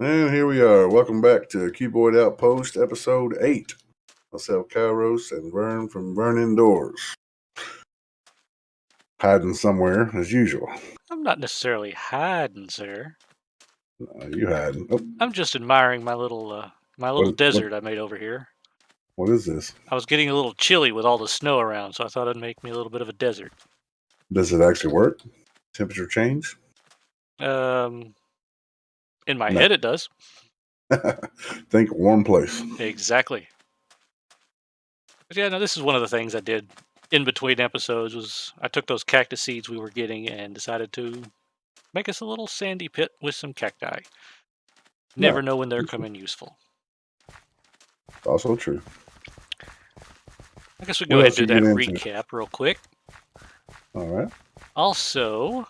And here we are. Welcome back to Cuboid Outpost, episode 8. Myself, Kyros, and Vern from Vern Indoors. Hiding somewhere, as usual. I'm not necessarily hiding, sir. You hiding. Oh, I'm just admiring my little desert I made over here. what is this? I was getting a little chilly with all the snow around, so I thought it'd make me a little bit of a desert. Does it actually work? Temperature change? In my No. head it does. Think warm place. Exactly. But yeah, no, this is one of the things I did in between episodes was I took those cactus seeds we were getting and decided to make us a little sandy pit with some cacti. Never know when they're coming useful. Also true. I guess we go ahead and do that recap real quick. All right. Also,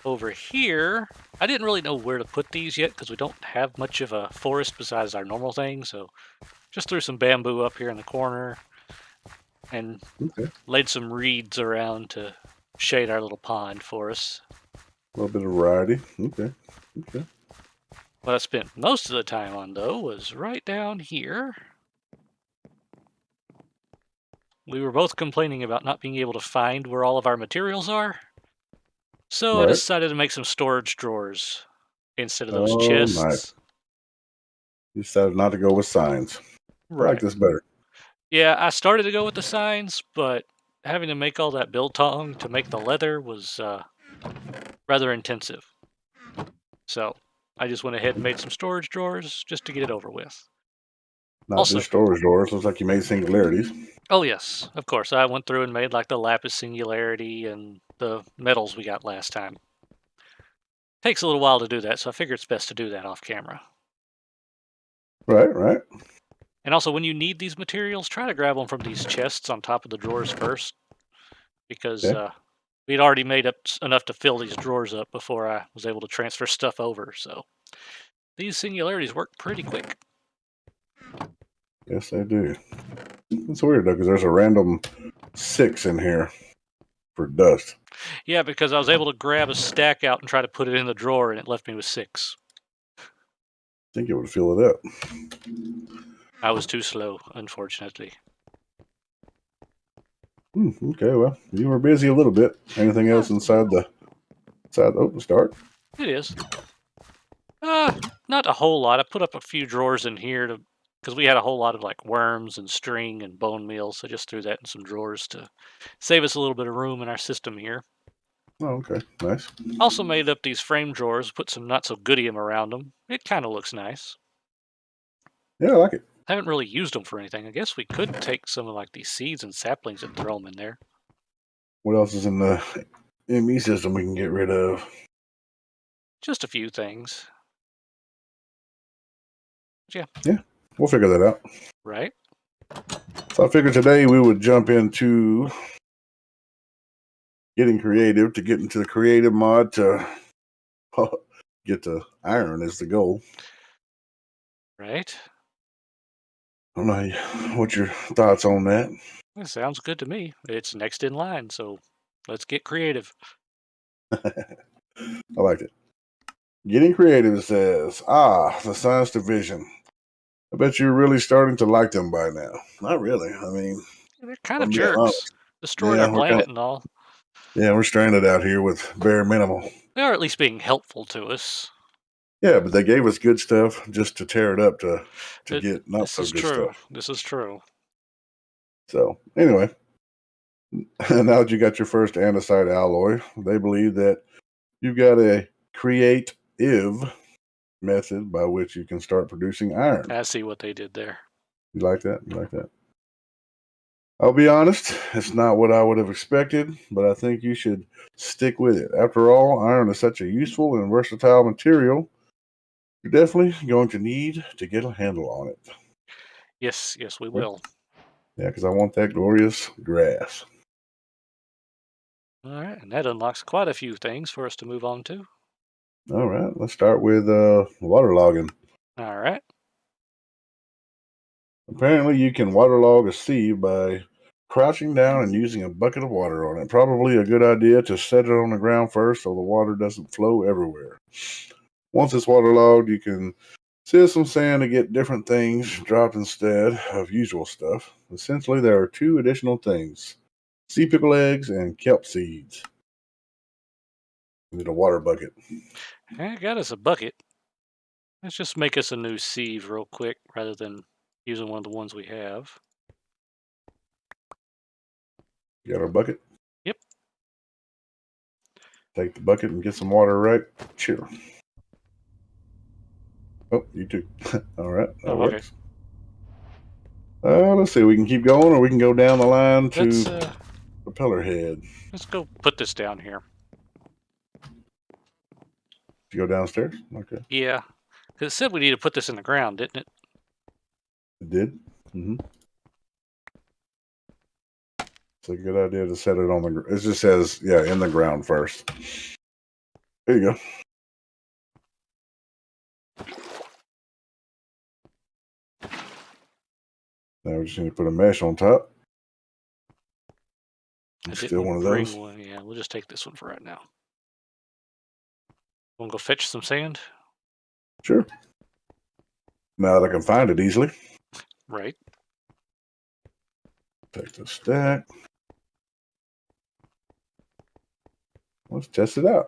over here, I didn't really know where to put these yet because we don't have much of a forest besides our normal thing. So just threw some bamboo up here in the corner and laid some reeds around to shade our little pond for us. A little bit of variety. Okay. What I spent most of the time on, though, was right down here. We were both complaining about not being able to find where all of our materials are. So I decided to make some storage drawers instead of those chests. Nice. You decided not to go with signs. Right. I like this better. Yeah, I started to go with the signs, but having to make all that biltong to make the leather was rather intensive. So I just went ahead and made some storage drawers just to get it over with. Not just storage drawers. Looks like you made singularities. Oh, yes. Of course. I went through and made like the lapis singularity and the metals we got last time. Takes a little while to do that, so I figure it's best to do that off camera. Right. And also, when you need these materials, try to grab them from these chests on top of the drawers first. Because we'd already made up enough to fill these drawers up before I was able to transfer stuff over. So these singularities work pretty quick. Yes, they do. It's weird, though, because there's a random 6 in here for dust. Yeah, because I was able to grab a stack out and try to put it in the drawer, and it left me with 6. I think it would fill it up. I was too slow, unfortunately. Okay, well, you were busy a little bit. Anything else inside the open start? It is. Not a whole lot. I put up a few drawers in here because we had a whole lot of like worms and string and bone meal, so I just threw that in some drawers to save us a little bit of room in our system here. Oh, okay, nice. Also made up these frame drawers, put some not so goodium around them. It kind of looks nice. Yeah, I like it. I haven't really used them for anything. I guess we could take some of like these seeds and saplings and throw them in there. What else is in the ME system we can get rid of? Just a few things. Yeah, we'll figure that out. Right. So I figured today we would jump into getting creative to get into the creative mod to get to iron is the goal. Right. I don't know what your thoughts on that. That sounds good to me. It's next in line, so let's get creative. I like it. Getting creative says, the science division. I bet you're really starting to like them by now. Not really. I mean, they're kind of jerks. Destroying our planet and all. Yeah, we're stranded out here with bare minimal. They are at least being helpful to us. Yeah, but they gave us good stuff just to tear it up to get not so good stuff. This is true. So, anyway, now that you got your first andesite alloy, they believe that you've got a create-ive method by which you can start producing iron. I see what they did there. You like that? I'll be honest, it's not what I would have expected, but I think you should stick with it. After all, iron is such a useful and versatile material. You're definitely going to need to get a handle on it. Yes, we will. Yeah, because I want that glorious grass. All right, and that unlocks quite a few things for us to move on to. All right, let's start with waterlogging. All right. Apparently, you can waterlog a sieve by crouching down and using a bucket of water on it. Probably a good idea to set it on the ground first so the water doesn't flow everywhere. Once it's waterlogged, you can Sieve some sand to get different things dropped instead of usual stuff. Essentially, there are 2 additional things: sea pickle eggs and kelp seeds. We need a water bucket. I got us a bucket. Let's just make us a new sieve real quick rather than using one of the ones we have. You got our bucket? Yep. Take the bucket and get some water right. Sure. Oh, you too. All right, that Oh, okay. works. Let's see. We can keep going, or we can go down the line to propeller head. Let's go put this down here. You go downstairs? Okay. Yeah, because it said we need to put this in the ground, didn't it? It did? Mm-hmm. It's a good idea to set it on the ground. It just says, yeah, in the ground first. There you go. Now we just need to put a mesh on top. Still one of those. One. Yeah, we'll just take this one for right now. Want to go fetch some sand? Sure. Now that I can find it easily. Right. Take the stack. Let's test it out.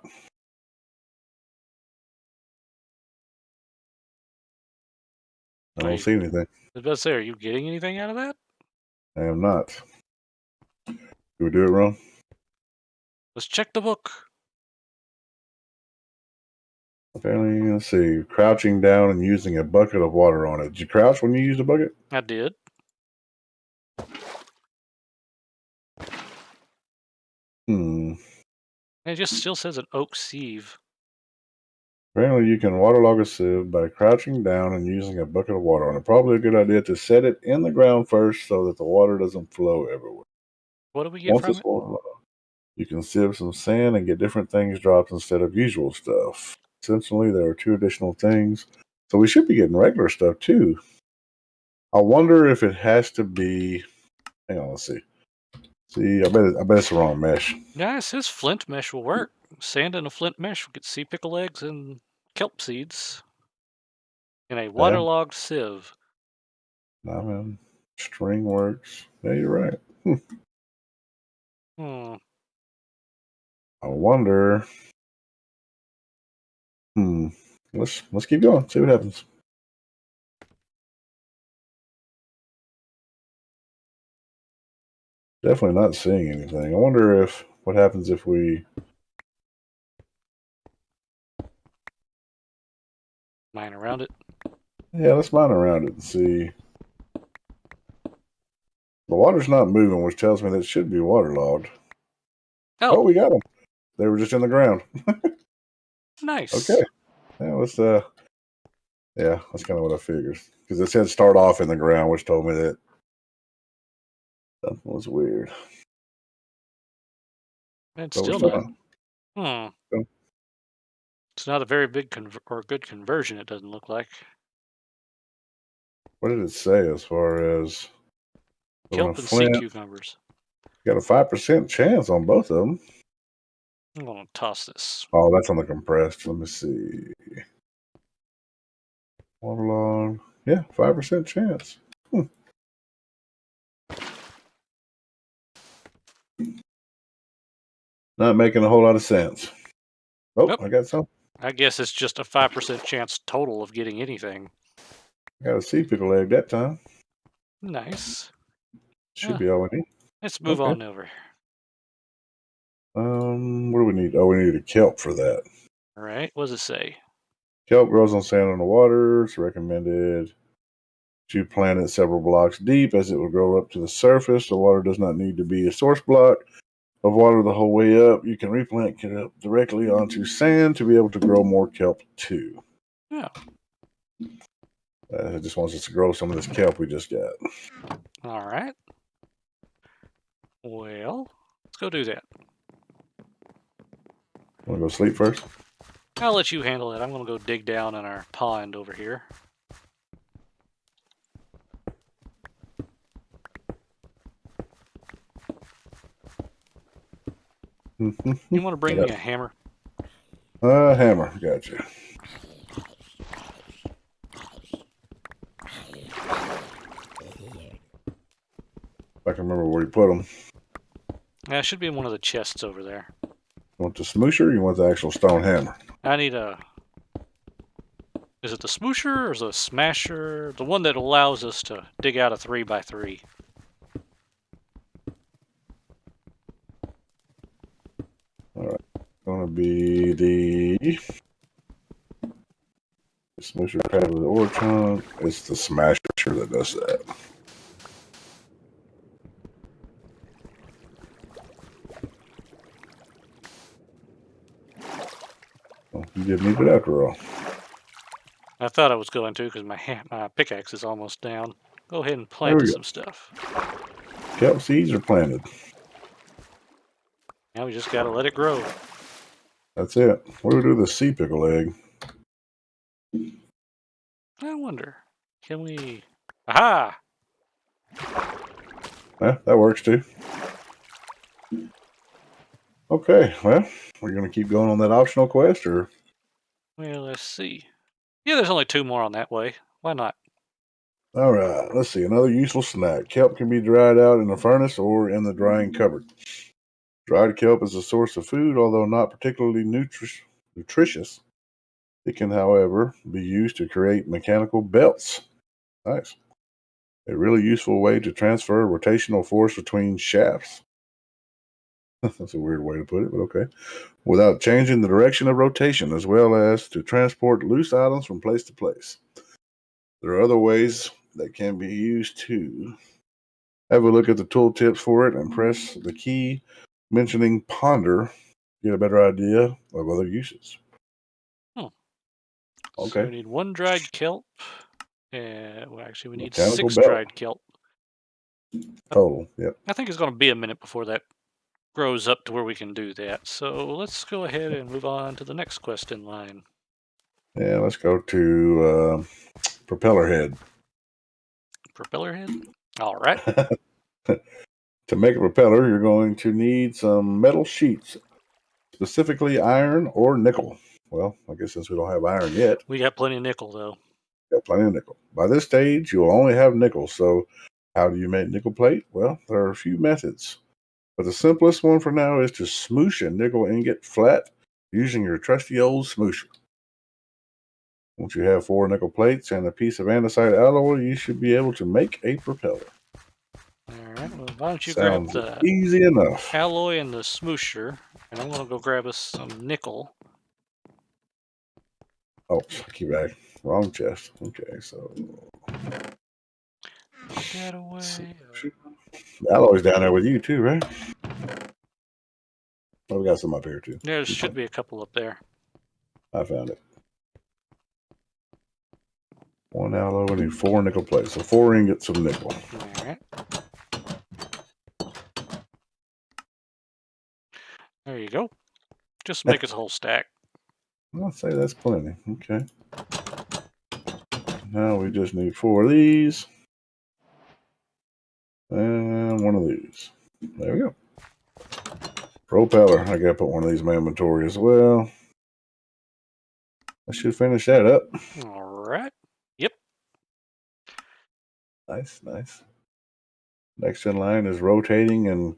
I don't see anything. I was about to say, are you getting anything out of that? I am not. Did we do it wrong? Let's check the book. Apparently, let's see. Crouching down and using a bucket of water on it. Did you crouch when you used a bucket? I did. It just still says an oak sieve. Apparently, you can waterlog a sieve by crouching down and using a bucket of water on it. Probably a good idea to set it in the ground first so that the water doesn't flow everywhere. What do we get from it? You can sieve some sand and get different things dropped instead of usual stuff. Essentially, there are 2 additional things. So we should be getting regular stuff too. I wonder if it has to be. Hang on, let's see. See, I bet it's the wrong mesh. Yeah, it says flint mesh will work. Sand and a flint mesh will get sea pickle eggs and kelp seeds in a waterlogged sieve. I mean, string works. Yeah, you're right. I wonder. Let's keep going. See what happens. Definitely not seeing anything. I wonder what happens if we mine around it. Yeah, let's mine around it and see. The water's not moving, which tells me that it should be waterlogged. Oh, we got them. They were just in the ground. Nice. Okay. Yeah, that's kind of what I figured. Because it said start off in the ground, which told me that something was weird. It's still not. It's not a very big or good conversion, it doesn't look like. What did it say as far as kelp and sea cucumbers? Got a 5% chance on both of them. I'm going to toss this. Oh, that's on the compressed. Let me see. Waterlog. Yeah, 5% chance. Not making a whole lot of sense. Oh, nope. I got some. I guess it's just a 5% chance total of getting anything. I got a sea pickle egg that time. Nice. Should be all we need. Let's move on over. What do we need? Oh, we need a kelp for that. All right. What does it say? Kelp grows on sand and the water. It's recommended to plant it several blocks deep as it will grow up to the surface. The water does not need to be a source block of water the whole way up. You can replant kelp directly onto sand to be able to grow more kelp too. Yeah. It just wants us to grow some of this kelp we just got. All right. Well, let's go do that. Want to go sleep first? I'll let you handle it. I'm going to go dig down in our pond over here. You want to bring me a hammer? Hammer. Gotcha. I can remember where you put them. Yeah, it should be in one of the chests over there. You want the smoosher or you want the actual stone hammer? I need a... Is it the smoosher or the smasher? The one that allows us to dig out a 3x3. Alright. Gonna be the smoosher pad with the ore chunk. It's the smasher that does that. Well, you didn't need it after all. I thought I was going to because my pickaxe is almost down. Go ahead and There plant we go. some stuff. Kelp seeds are planted. Now we just gotta let it grow. That's it. What do we do with the sea pickle egg? I wonder, can we... Aha! Yeah, that works too. Okay, well, we're going to keep going on that optional quest, or? Well, let's see. Yeah, there's only 2 more on that way. Why not? All right, let's see. Another useful snack. Kelp can be dried out in the furnace or in the drying cupboard. Dried kelp is a source of food, although not particularly nutritious. It can, however, be used to create mechanical belts. Nice. A really useful way to transfer rotational force between shafts. That's a weird way to put it, but okay. Without changing the direction of rotation, as well as to transport loose items from place to place. There are other ways that can be used too. Have a look at the tooltips for it and press the key mentioning ponder to get a better idea of other uses. So Okay. we need 1 dried kelp. Well, actually, we need Mechanical 6 belt dried kelp. total. Yep. I think it's going to be a minute before that grows up to where we can do that. So let's go ahead and move on to the next quest in line. Yeah, let's go to propeller head. Propeller head? All right. To make a propeller, you're going to need some metal sheets, specifically iron or nickel. Well, I guess since we don't have iron yet, We got plenty of nickel, though. got plenty of nickel. By this stage, you'll only have nickel. So, how do you make nickel plate? Well, there are a few methods, but the simplest one for now is to smoosh a nickel ingot flat using your trusty old smoosher. Once you have 4 nickel plates and a piece of andesite alloy, you should be able to make a propeller. All right. Well, why don't you grab Sounds the easy enough. alloy and the smoosher, and I'm going to go grab us some nickel. Oh, keep back. Wrong chest. Okay, so Put that away. the alloy's down there with you too, right? Oh, we got some up here too. There should be a couple up there. I found it. 1 alloy, we need 4 nickel plates. So 4 ingots of nickel. All right. There you go. Just make us a whole stack. I'll say that's plenty. Okay. Now we just need 4 of these. And 1 of these. There we go. Propeller. I gotta put 1 of these in my inventory as well. I should finish that up. All right. Yep. Nice, nice. Next in line is rotating and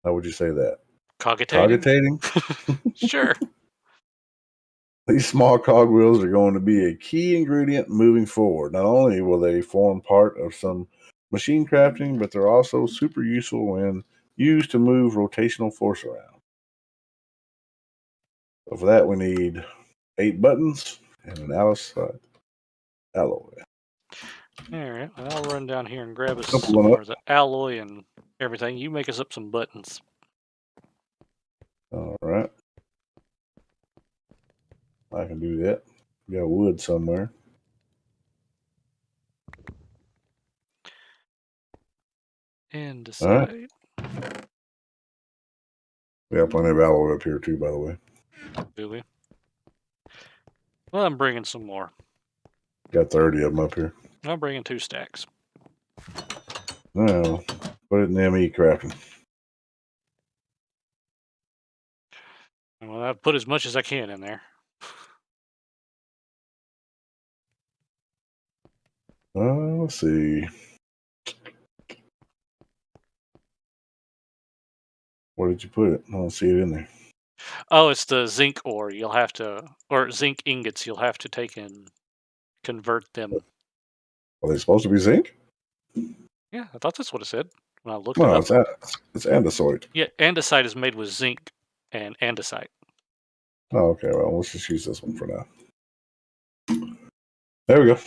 how would you say that? Cogitating? Cogitating? Sure. These small cogwheels are going to be a key ingredient moving forward. Not only will they form part of some machine crafting, but they're also super useful when used to move rotational force around. So for that, we need 8 buttons and an alloy. All right. Well, I'll run down here and grab us Simple some more enough. of the alloy and everything. You make us up some buttons. All right. I can do that. Got wood somewhere. And All right. decide. We got plenty of alloy up here too, by the way. Do we? Well, I'm bringing some more. Got 30 of them up here. I'm bringing 2 stacks. Now, put it in the ME crafting. Well, I've put as much as I can in there. Let's see. Where did you put it? I don't see it in there. Oh, it's the zinc ore. You'll have to, or zinc ingots. You'll have to take and convert them. Are they supposed to be zinc? Yeah, I thought that's what it said when I looked it No, up. it's andesite. Yeah, andesite is made with zinc and andesite. Oh, okay. Well, let's just use this one for now. There we go.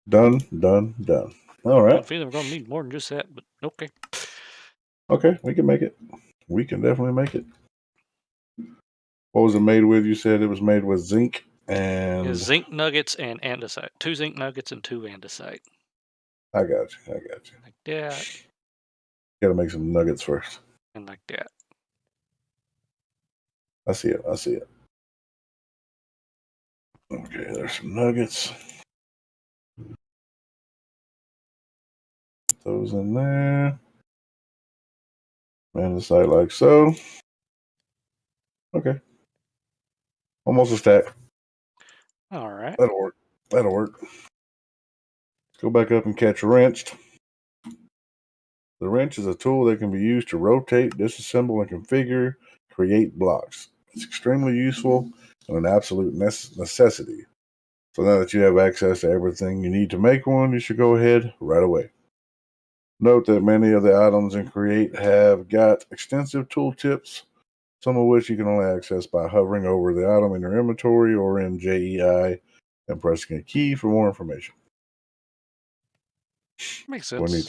Done, done, done. All I have a right. feeling we're going to need more than just that, but okay. Okay, we can make it. We can definitely make it. What was it made with? You said it was made with zinc Yeah, and... zinc nuggets and andesite. 2 zinc nuggets and 2 andesite. I got you. I got you. Like that Got to make some nuggets first. and like that. I see it. I see it. Okay, there's some nuggets. Put those in there. Andesite like so. Okay. Almost a stack. All right. That'll work. That'll work. Go back up and catch wrenched. The wrench is a tool that can be used to rotate, disassemble, and configure, create blocks. It's extremely useful and an absolute necessity. So now that you have access to everything you need to make one, you should go ahead right away. Note that many of the items in Create have got extensive tooltips, some of which you can only access by hovering over the item in your inventory or in JEI and pressing a key for more information. Makes We need sense.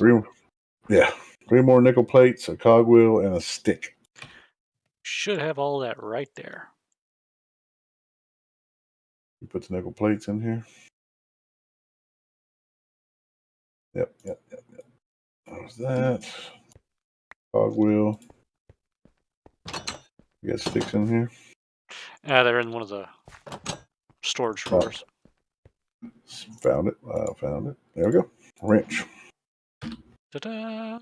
three more nickel plates, a cogwheel, and a stick. Should have all that right there. You put the nickel plates in here. Yep. There's that. Cogwheel. You got sticks in here. They're in one of the storage drawers. Found it. Found it. There we go. Wrench. Ta-da!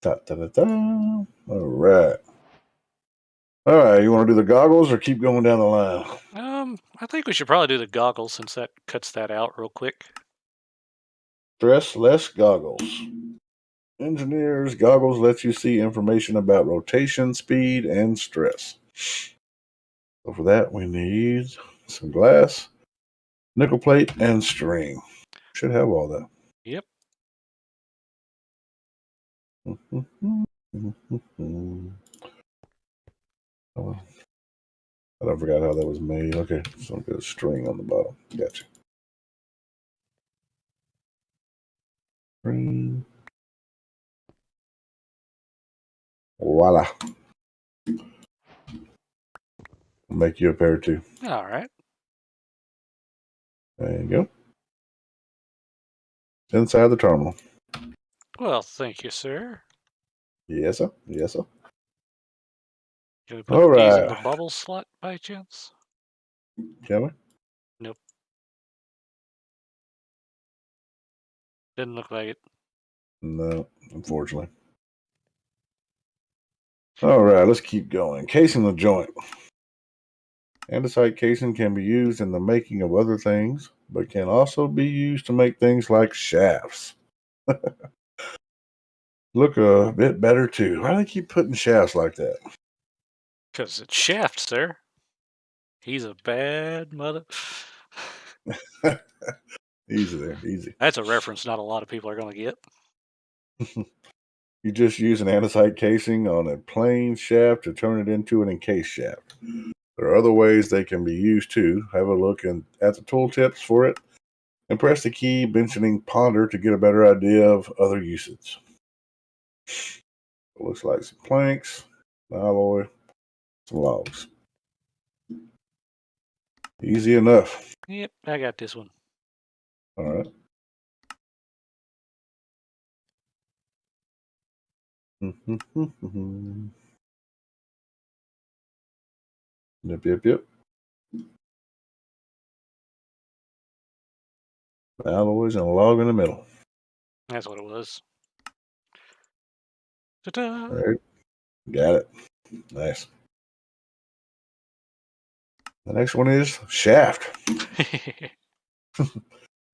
Da. All right. All right. You want to do the goggles or keep going down the line? I think we should probably do the goggles since that cuts that out real quick. Stress less goggles. Engineers goggles let you see information about rotation, speed, and stress. So for that, we need some glass, nickel plate, and string. Should have all that. Yep. Oh, I forgot how that was made. Okay, some good string on the bottom. Gotcha. String. Voila. I'll make you a pair too. All right. There you go. It's inside the terminal. Well, thank you, sir. Yes, sir. Yes, sir. Can we put All these in the right. bubble slot by chance? Can we? Nope. Didn't look like it. No, unfortunately. All right, let's keep going. Casing the joint. Andesite casing can be used in the making of other things, but can also be used to make things like shafts. Look a bit better too. Why do they keep putting shafts like that? Because it's Shaft, sir. He's a bad mother. Easy there, easy. That's a reference not a lot of people are going to get. You just use an andesite casing on a plain shaft to turn it into an encased shaft. There are other ways they can be used too. Have a look at the tooltips for it and press the key mentioning ponder to get a better idea of other usage. It looks like some planks, alloy, some logs. Easy enough. Yep, I got this one. All right. Yep. Alloys and a log in the middle. That's what it was. Ta-da! All right. Got it. Nice. The next one is shaft. If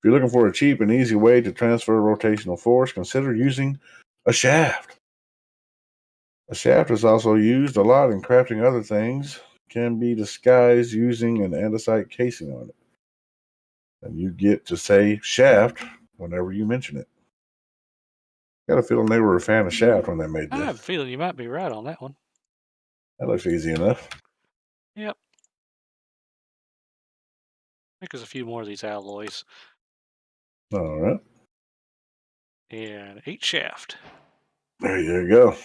you're looking for a cheap and easy way to transfer rotational force, consider using A shaft. A shaft is also used a lot in crafting other things. Can be disguised using an andesite casing on it. And you get to say shaft whenever you mention it. Got a feeling they were a fan of shaft when they made I have this. a feeling you might be right on that one. That looks easy enough. Yep. I think there's a few more of these alloys. All right. And 8 shaft. There you go.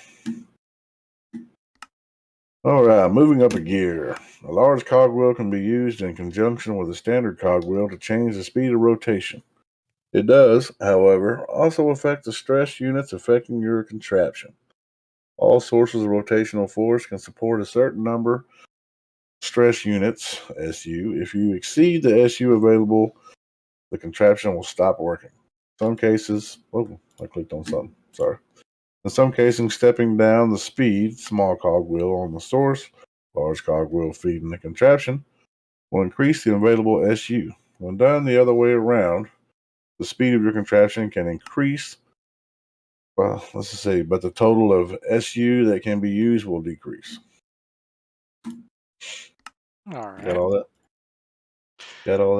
All right, moving up a gear. A large cogwheel can be used in conjunction with a standard cogwheel to change the speed of rotation. It does, however, also affect the stress units affecting your contraption. All sources of rotational force can support a certain number stress units, SU. If you exceed the SU available, the contraption will stop working. In some cases, oh, I clicked on something. Sorry. In some cases, stepping down the speed, small cogwheel on the source, large cogwheel feeding the contraption, will increase the available SU. When done the other way around, the speed of your contraption can increase. Well, let's just say, but the total of SU that can be used will decrease. All right. Got all that? Got all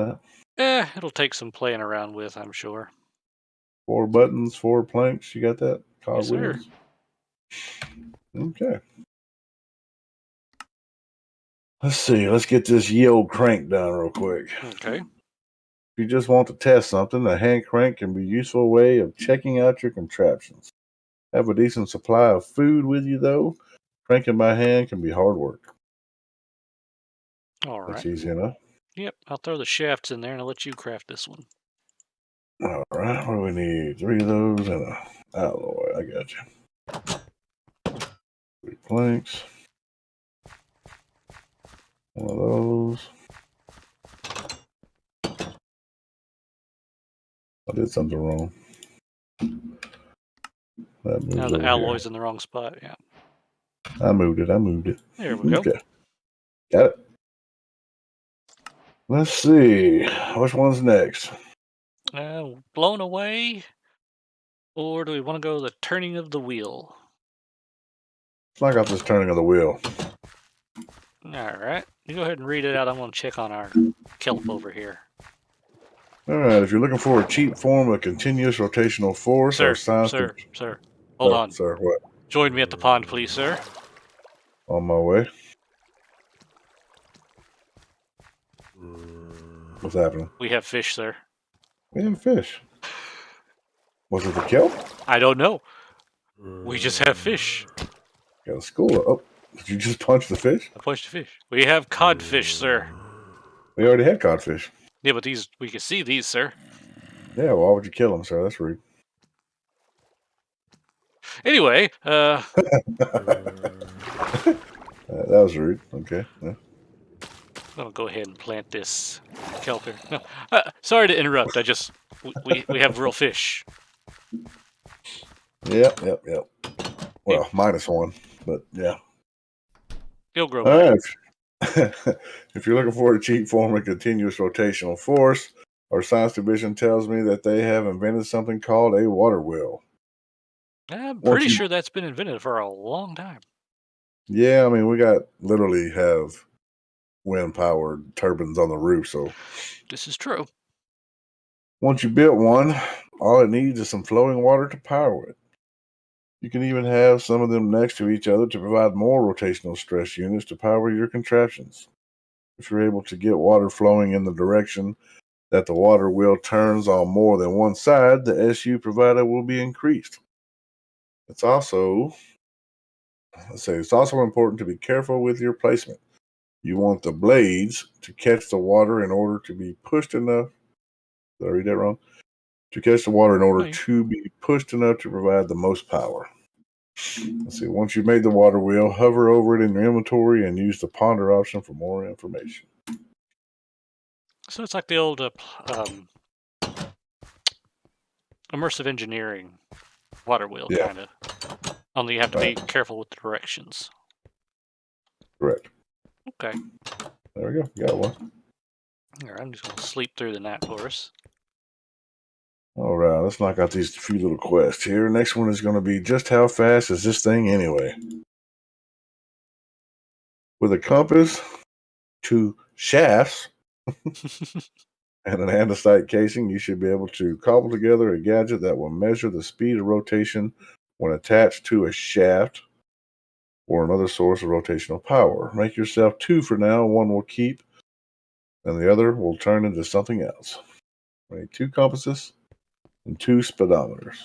that? It'll take some playing around with, I'm sure. 4 buttons, 4 planks. You got that? Yes, sir. Cogwheels? Okay. Let's see. Let's get this ye old crank done real quick. Okay. If you just want to test something, a hand crank can be a useful way of checking out your contraptions. Have a decent supply of food with you, though. Cranking by hand can be hard work. All right. That's easy enough. Yep, I'll throw the shafts in there and I'll let you craft this one. All right. What do we need? 3 of those and a alloy. I got you. 3 planks. 1 of those. I did something wrong. That moves Now the over alloy's here. in the wrong spot. Yeah. I moved it. There we go. Okay. Got it. Let's see. Which one's next? Blown away, or do we want to go the turning of the wheel? I got this turning of the wheel. All right. You go ahead and read it out. I'm going to check on our kelp over here. All right. If you're looking for a cheap form of continuous rotational force or Sir, science, sir. Hold on. sir, what? Join me at the pond, please, sir. On my way. What's happening? We have fish, sir. We have fish. Was it the kelp? I don't know. We just have fish. Got a school. Oh, did you just punch the fish? I punched a fish. We have codfish, sir. We already had codfish. Yeah, but these, we can see these, sir. Yeah, why would you kill them, sir? That's rude. Anyway, That was rude. Okay. Yeah. I'm gonna go ahead and plant this kelp here. No, sorry to interrupt. We have real fish. Yep. It, Well, -1, but yeah. It'll grow All back. right. If you're looking for a cheap form of continuous rotational force, our science division tells me that they have invented something called a water wheel. I'm Once pretty you, sure that's been invented for a long time. yeah, I mean, we got literally have wind powered turbines on the roof. So This is true. once you built one, all it needs is some flowing water to power it. You can even have some of them next to each other to provide more rotational stress units to power your contraptions. If you're able to get water flowing in the direction that the water wheel turns on more than one side, the SU provided will be increased. It's also, it's also important to be careful with your placement. You want the blades to catch the water in order to be pushed enough. Did I read that wrong? To catch the water in order Hey. to be pushed enough to provide the most power. Let's see. Once you've made the water wheel, hover over it in your inventory and use the ponder option for more information. So it's like the old immersive engineering water wheel, Yeah, kind of. Only you have to be right. careful with the directions. Correct. Okay. There we go. Got one. All right, I'm just going to sleep through the night for us. All right, let's knock out these few little quests here. Next one is going to be just how fast is this thing anyway? With a compass, 2 shafts, and an andesite casing, you should be able to cobble together a gadget that will measure the speed of rotation when attached to a shaft or another source of rotational power. Make yourself 2 for now. One will keep, and the other will turn into something else. Make 2 compasses and 2 speedometers.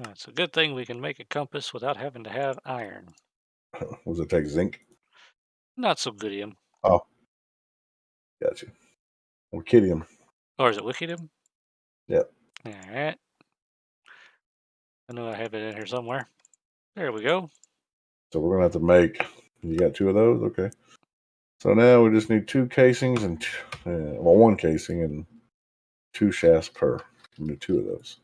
It's a good thing we can make a compass without having to have iron. Does it take zinc? Not so goodium. Oh, gotcha. Orchidium. Or is it wickidium? Yep. Alright. I know I have it in here somewhere. There we go. So we're going to have to make, you got 2 of those? Okay. So now we just need 2 casings and, well, 1 casing and 2 shafts per. We need 2 of those.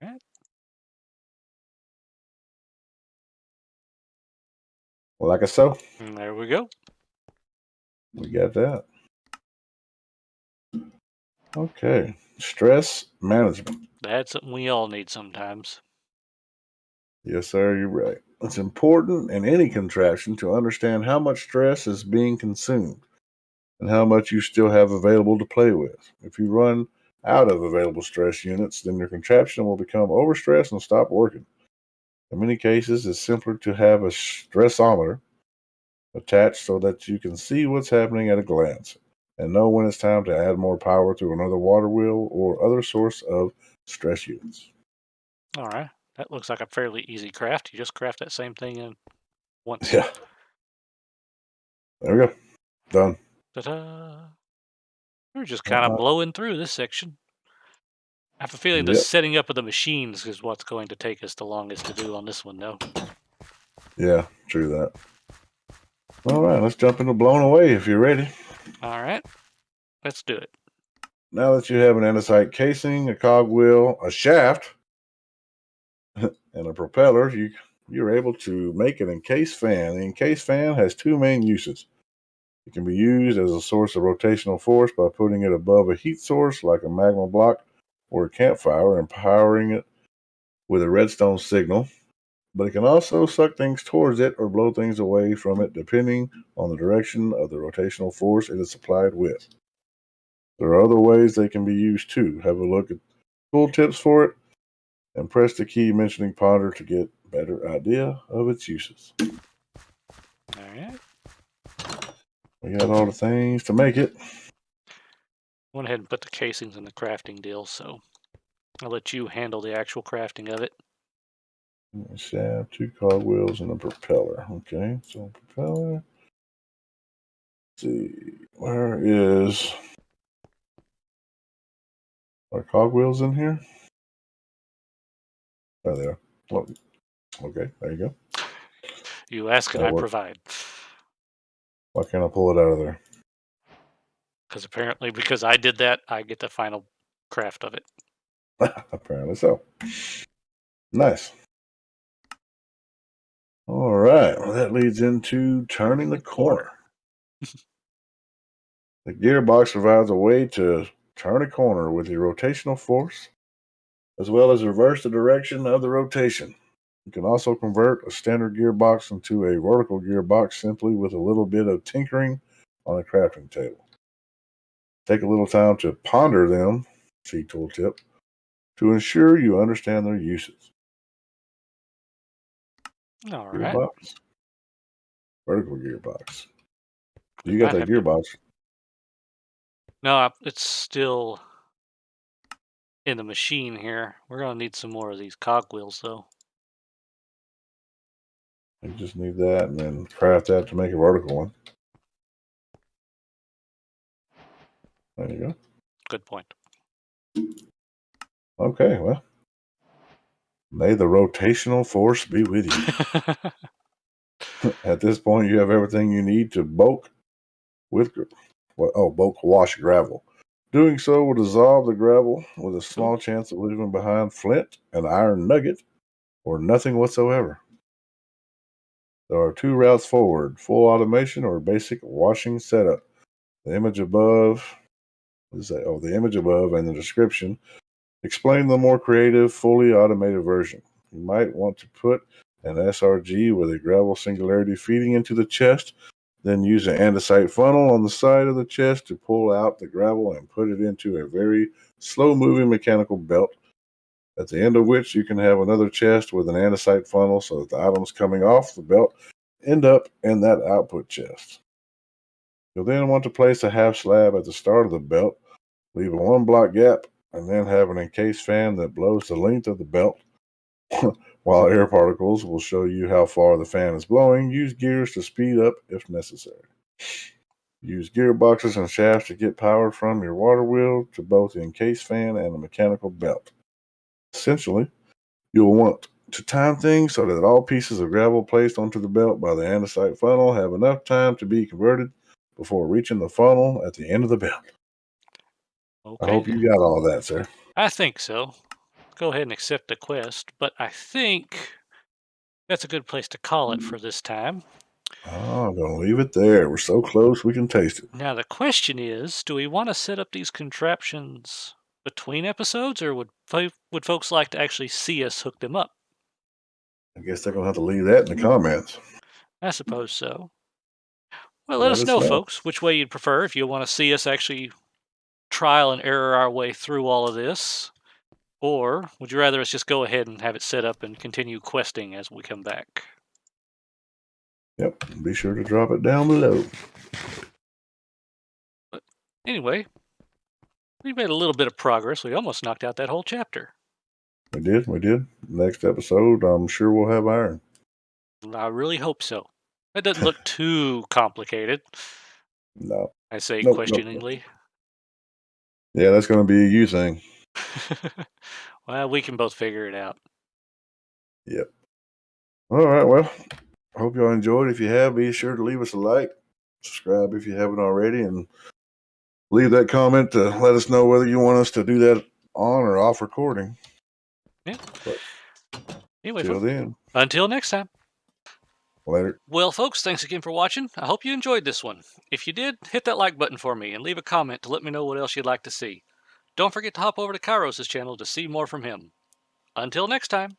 Alright. Like so. And there we go. We got that. Okay. Stress management. That's something we all need sometimes. Yes, sir, you're right. It's important in any contraption to understand how much stress is being consumed and how much you still have available to play with. If you run out of available stress units, then your contraption will become overstressed and stop working. In many cases, it's simpler to have a stressometer attached so that you can see what's happening at a glance and know when it's time to add more power to another water wheel or other source of stress units. Alright. That looks like a fairly easy craft. You just craft that same thing in once. Yeah, there we go. Done. Ta-da! We're just kind of blowing through this section. I have a feeling the Yep. setting up of the machines is what's going to take us the longest to do on this one, though. Yeah, true that. All right, let's jump into blowing away if you're ready. Alright. Let's do it. Now that you have an andesite casing, a cogwheel, a shaft, and a propeller, you're able to make an encased fan. The encased fan has 2 main uses. It can be used as a source of rotational force by putting it above a heat source like a magma block or a campfire and powering it with a redstone signal. But it can also suck things towards it or blow things away from it depending on the direction of the rotational force it is supplied with. There are other ways they can be used too. Have a look at tooltips for it and press the key mentioning ponder to get a better idea of its uses. Alright. We got all the things to make it. Went ahead and put the casings in the crafting deal, so I'll let you handle the actual crafting of it. A shaft, 2 cogwheels, and a propeller. Okay, so propeller. Let's see, where is our cogwheels in here? Oh, there. Well, okay, there you go. You ask and I provide. Why can't I pull it out of there? Because apparently, because I did that, I get the final craft of it. Apparently so. Nice. All right. Well, that leads into turning the corner. The gearbox provides a way to turn a corner with your rotational force, as well as reverse the direction of the rotation. You can also convert a standard gearbox into a vertical gearbox simply with a little bit of tinkering on a crafting table. Take a little time to ponder them, see tooltip, to ensure you understand their uses. All right. Gearbox, vertical gearbox. You got that gearbox. No, it's still in the machine here. We're going to need some more of these cogwheels, though. You just need that and then craft that to make a vertical one. There you go. Good point. Okay, well, may the rotational force be with you. At this point, you have everything you need to bulk wash gravel. Doing so will dissolve the gravel with a small chance of leaving behind flint, an iron nugget, or nothing whatsoever. There are 2 routes forward: full automation or basic washing setup. The image above, the image above and the description explain the more creative, fully automated version. You might want to put an SRG with a gravel singularity feeding into the chest, then use an andesite funnel on the side of the chest to pull out the gravel and put it into a very slow-moving mechanical belt, at the end of which you can have another chest with an andesite funnel so that the items coming off the belt end up in that output chest. You'll then want to place a half slab at the start of the belt, leave a 1 block gap, and then have an encased fan that blows the length of the belt. While air particles will show you how far the fan is blowing, use gears to speed up if necessary. Use gearboxes and shafts to get power from your water wheel to both the encased fan and the mechanical belt. Essentially, you'll want to time things so that all pieces of gravel placed onto the belt by the andesite funnel have enough time to be converted before reaching the funnel at the end of the belt. I Okay, hope you got all that, sir. I think so. Go ahead and accept the quest, but I think that's a good place to call it for this time. Oh, I'm going to leave it there. We're so close we can taste it. Now, the question is, do we want to set up these contraptions between episodes, or would folks like to actually see us hook them up? I guess they're going to have to leave that in the comments. I suppose so. Well, let Let us us know, know. folks, which way you'd prefer, if you want to see us actually trial and error our way through all of this, or would you rather us just go ahead and have it set up and continue questing as we come back? Yep. Be sure to drop it down below. But anyway, we made a little bit of progress. We almost knocked out that whole chapter. We did. We did. Next episode, I'm sure we'll have iron. I really hope so. That doesn't look too complicated, No. I say Nope. Nope. Nope. questioningly. Yeah, that's going to be a you thing. Well, we can both figure it out. Yep. All right. Well, hope y'all enjoyed. If you have, be sure to leave us a like, subscribe if you haven't already, and leave that comment to let us know whether you want us to do that on or off recording. Yeah. But Anyway, till folks, then, until next time. later. Well, folks, thanks again for watching. I hope you enjoyed this one. If you did, hit that like button for me and leave a comment to let me know what else you'd like to see. Don't forget to hop over to Kyros' channel to see more from him. Until next time.